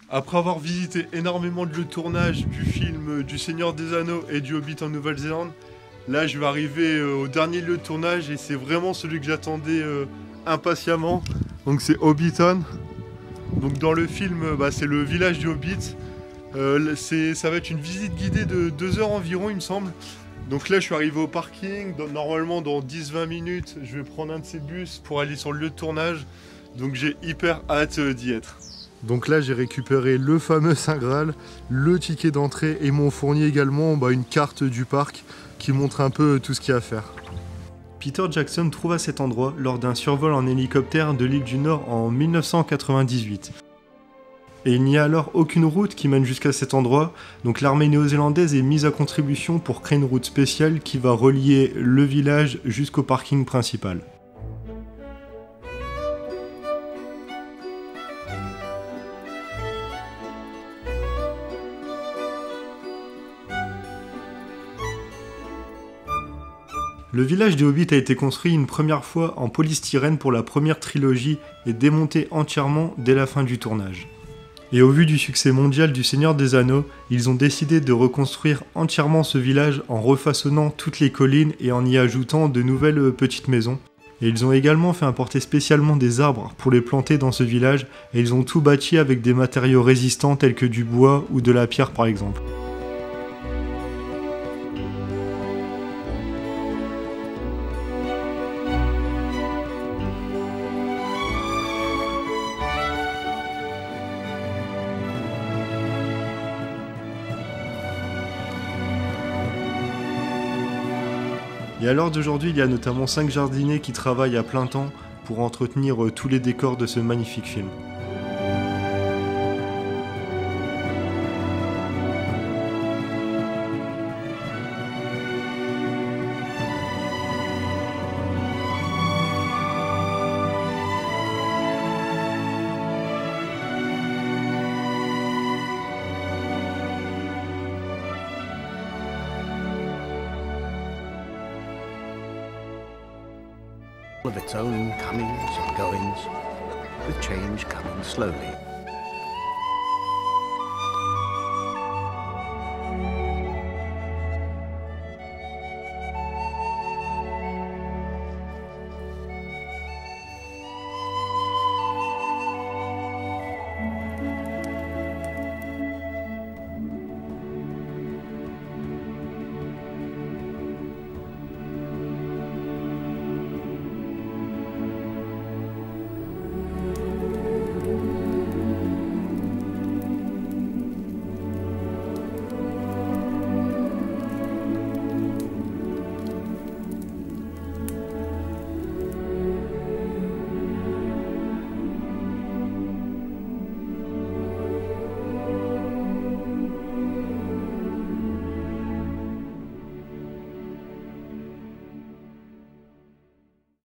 Après avoir visité énormément de lieux de tournage du film du Seigneur des Anneaux et du Hobbit en Nouvelle-Zélande, là je vais arriver au dernier lieu de tournage et c'est vraiment celui que j'attendais impatiemment. Donc c'est Hobbiton. Donc dans le film, c'est le village du Hobbit. Ça va être une visite guidée de 2 heures environ, il me semble. Donc là je suis arrivé au parking. Normalement dans 10-20 minutes, je vais prendre un de ces bus pour aller sur le lieu de tournage. Donc j'ai hyper hâte d'y être. Donc là j'ai récupéré le fameux Saint Graal, le ticket d'entrée et m'ont fourni également une carte du parc qui montre un peu tout ce qu'il y a à faire. Peter Jackson trouva cet endroit lors d'un survol en hélicoptère de l'île du Nord en 1998. Et il n'y a alors aucune route qui mène jusqu'à cet endroit, donc l'armée néo-zélandaise est mise à contribution pour créer une route spéciale qui va relier le village jusqu'au parking principal. Le village des Hobbits a été construit une première fois en polystyrène pour la première trilogie et démonté entièrement dès la fin du tournage. Et au vu du succès mondial du Seigneur des Anneaux, ils ont décidé de reconstruire entièrement ce village en refaçonnant toutes les collines et en y ajoutant de nouvelles petites maisons. Et ils ont également fait importer spécialement des arbres pour les planter dans ce village et ils ont tout bâti avec des matériaux résistants tels que du bois ou de la pierre par exemple. Et à l'heure d'aujourd'hui, il y a notamment 5 jardiniers qui travaillent à plein temps pour entretenir tous les décors de ce magnifique film. Of its own comings and goings, with change coming slowly.